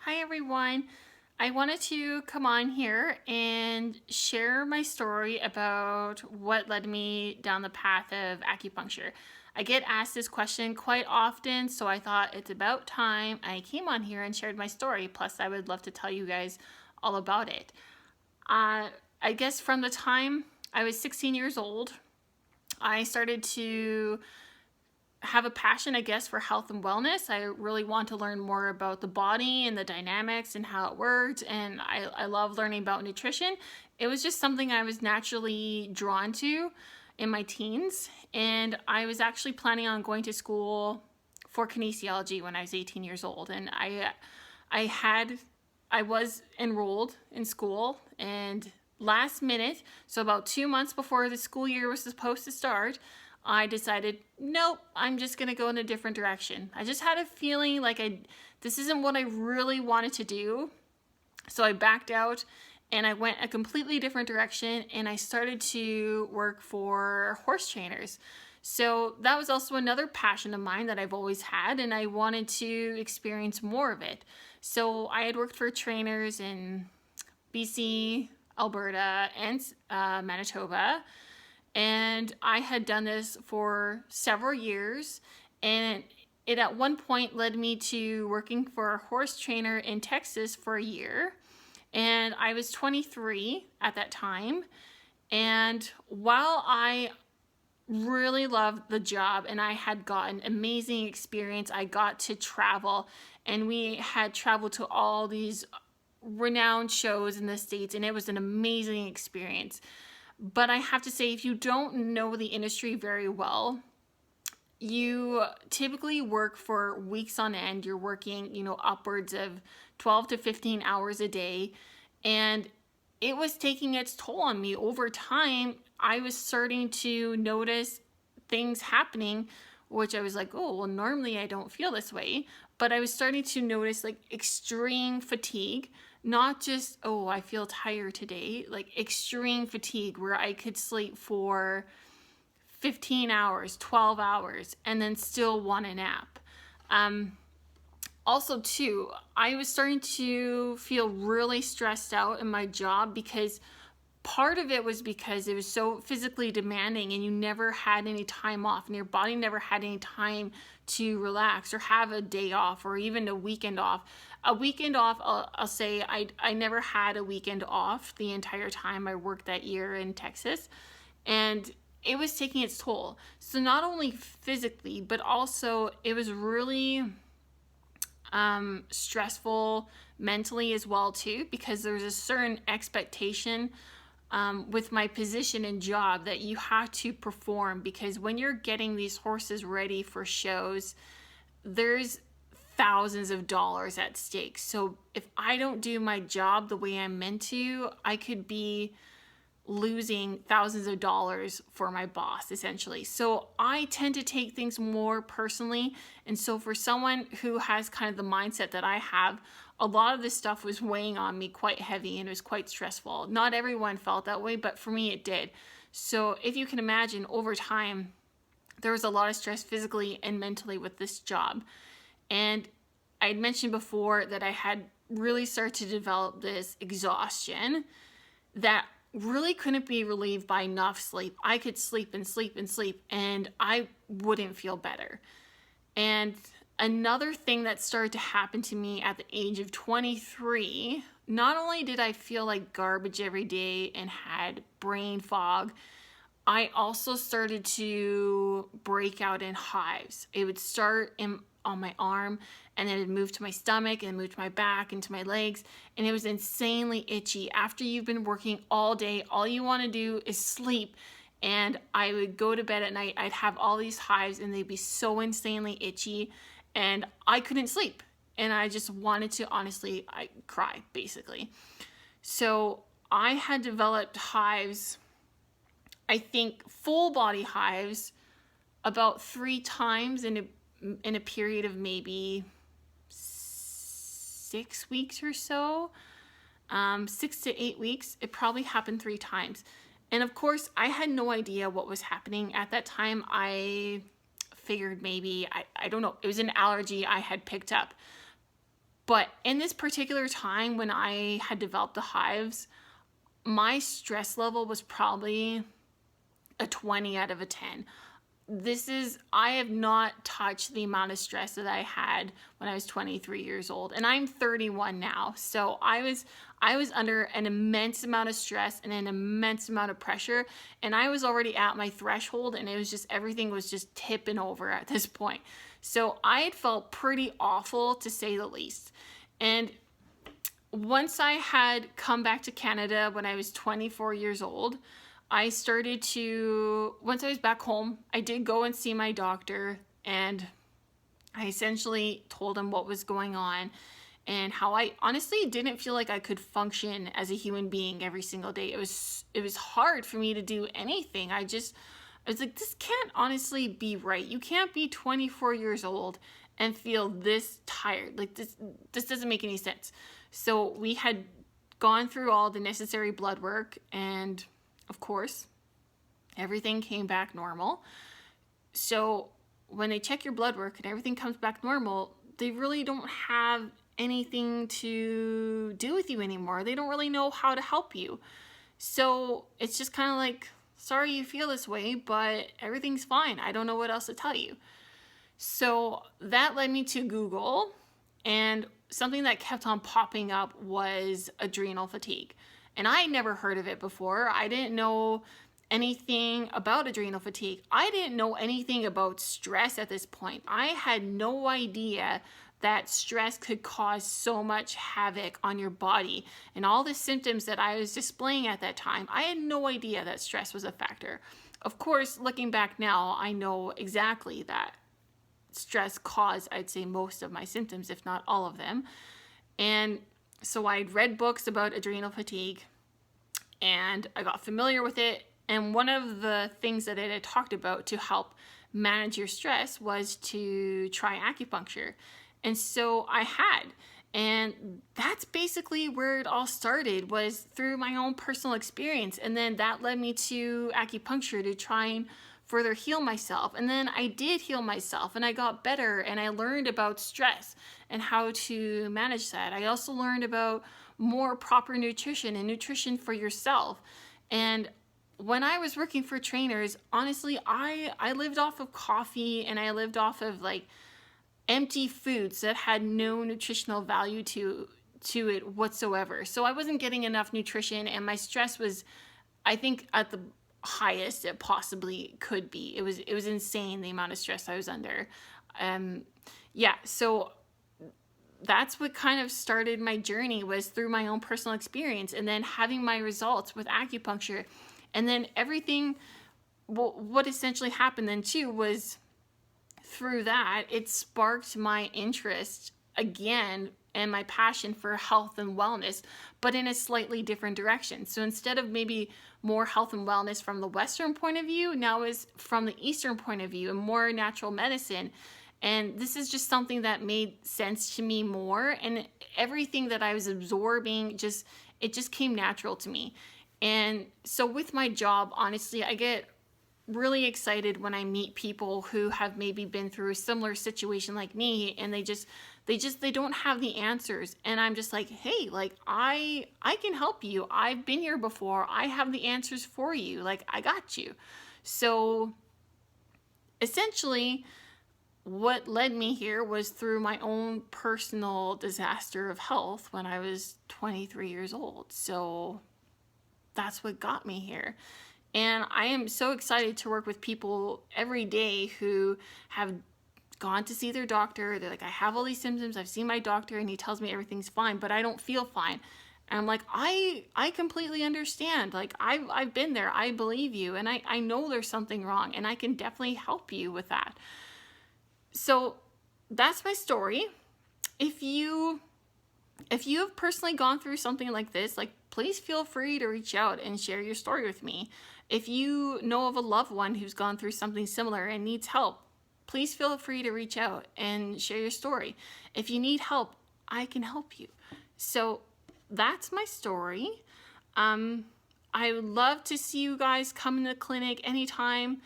Hi everyone. I wanted to come on here and share my story about what led me down the path of acupuncture. I get asked this question quite often, so I thought it's about time I came on here and shared my story. Plus, I would love to tell you guys all about it. I guess from the time I was 16 years old, I started to have a passion, I guess, for health and wellness. I really want to learn more about the body and the dynamics and how it worked. And I love learning about nutrition. It was just something I was naturally drawn to in my teens. And I was actually planning on going to school for kinesiology when I was 18 years old. And I was enrolled in school, and last minute, so about 2 months before the school year was supposed to start, I decided, nope, I'm just going to go in a different direction. I just had a feeling like this isn't what I really wanted to do. So I backed out and I went a completely different direction, and I started to work for horse trainers. So that was also another passion of mine that I've always had, and I wanted to experience more of it. So I had worked for trainers in BC, Alberta, and Manitoba. And I had done this for several years, and it at one point led me to working for a horse trainer in Texas for a year. And I was 23 at that time. And while I really loved the job and I had gotten amazing experience, I got to travel, and we had traveled to all these renowned shows in the States, and it was an amazing experience. But I have to say, if you don't know the industry very well, you typically work for weeks on end. You're working, upwards of 12 to 15 hours a day. And it was taking its toll on me. Over time, I was starting to notice things happening, which I was like, oh, well, normally I don't feel this way. But I was starting to notice like extreme fatigue. Not just, oh, I feel tired today, like extreme fatigue where I could sleep for 15 hours, 12 hours, and then still want a nap. Also, too, I was starting to feel really stressed out in my job, because part of it was because it was so physically demanding and you never had any time off, and your body never had any time to relax or have a day off or even a weekend off. A weekend off, I'll say I never had a weekend off the entire time I worked that year in Texas, and it was taking its toll. So not only physically, but also it was really stressful mentally as well too, because there's a certain expectation with my position and job that you have to perform, because when you're getting these horses ready for shows, there's thousands of dollars at stake. So if I don't do my job the way I'm meant to, I could be losing thousands of dollars for my boss, essentially. So I tend to take things more personally. And so for someone who has kind of the mindset that I have, a lot of this stuff was weighing on me quite heavy, and it was quite stressful. Not everyone felt that way, but for me it did. So if you can imagine, over time, there was a lot of stress physically and mentally with this job. And I had mentioned before that I had really started to develop this exhaustion that really couldn't be relieved by enough sleep. I could sleep and sleep and sleep, and I wouldn't feel better. And another thing that started to happen to me at the age of 23, not only did I feel like garbage every day and had brain fog, I also started to break out in hives. It would start on my arm, and then it moved to my stomach, and moved to my back and to my legs, and it was insanely itchy. After you've been working all day, all you want to do is sleep, and I would go to bed at night, I'd have all these hives, and they'd be so insanely itchy, and I couldn't sleep, and I just wanted to, honestly, I cry, basically. So I had developed hives, I think full body hives, about 3 times in a period of maybe 6 weeks or so, 6 to 8 weeks. It probably happened 3 times. And of course, I had no idea what was happening at that time. I figured maybe, I don't know, it was an allergy I had picked up. But in this particular time when I had developed the hives, my stress level was probably a 20 out of a 10. I have not touched the amount of stress that I had when I was 23 years old, and I'm 31 now. So I was under an immense amount of stress and an immense amount of pressure, and I was already at my threshold, and it was just, everything was just tipping over at this point. So I had felt pretty awful, to say the least. And once I had come back to Canada when I was 24 years old, once I was back home, I did go and see my doctor, and I essentially told him what was going on and how I honestly didn't feel like I could function as a human being every single day. It was hard for me to do anything. I was like, this can't honestly be right. You can't be 24 years old and feel this tired. Like, this doesn't make any sense. So we had gone through all the necessary blood work, and of course, everything came back normal. So when they check your blood work and everything comes back normal, they really don't have anything to do with you anymore. They don't really know how to help you. So it's just kind of like, sorry you feel this way, but everything's fine. I don't know what else to tell you. So that led me to Google, and something that kept on popping up was adrenal fatigue. And I had never heard of it before. I didn't know anything about adrenal fatigue. I didn't know anything about stress at this point. I had no idea that stress could cause so much havoc on your body. And all the symptoms that I was displaying at that time, I had no idea that stress was a factor. Of course, looking back now, I know exactly that stress caused, I'd say, most of my symptoms, if not all of them. And so I'd read books about adrenal fatigue, and I got familiar with it. And one of the things that it had talked about to help manage your stress was to try acupuncture. And so I had. And that's basically where it all started, was through my own personal experience. And then that led me to acupuncture to try and further heal myself. And then I did heal myself, and I got better, and I learned about stress and how to manage that. I also learned about more proper nutrition and nutrition for yourself. And when I was working for trainers, honestly, I lived off of coffee, and I lived off of like empty foods that had no nutritional value to it whatsoever. So I wasn't getting enough nutrition, and my stress was, I think, at the highest it possibly could be. It was insane, the amount of stress I was under. So that's what kind of started my journey, was through my own personal experience, and then having my results with acupuncture. And then everything, what essentially happened then too was, through that, it sparked my interest again and my passion for health and wellness, but in a slightly different direction. So instead of maybe more health and wellness from the Western point of view, now is from the Eastern point of view, and more natural medicine. And this is just something that made sense to me more, and everything that I was absorbing, it just came natural to me. And so with my job, honestly, I get really excited when I meet people who have maybe been through a similar situation like me, and they don't have the answers. And I'm just like, hey, like I can help you. I've been here before. I have the answers for you. Like, I got you. So essentially, what led me here was through my own personal disaster of health when I was 23 years old. So that's what got me here. And I am so excited to work with people every day who have gone to see their doctor. They're like, I have all these symptoms. I've seen my doctor, and he tells me everything's fine, but I don't feel fine. And I'm like, I completely understand. Like, I've been there. I believe you. And I know there's something wrong, and I can definitely help you with that. So that's my story. If you have personally gone through something like this, like, please feel free to reach out and share your story with me. If you know of a loved one who's gone through something similar and needs help, please feel free to reach out and share your story. If you need help, I can help you. So that's my story. I would love to see you guys come in the clinic anytime,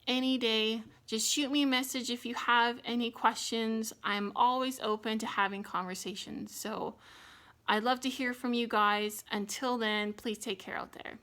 any day. Just shoot me a message if you have any questions. I'm always open to having conversations. So I'd love to hear from you guys. Until then, please take care out there.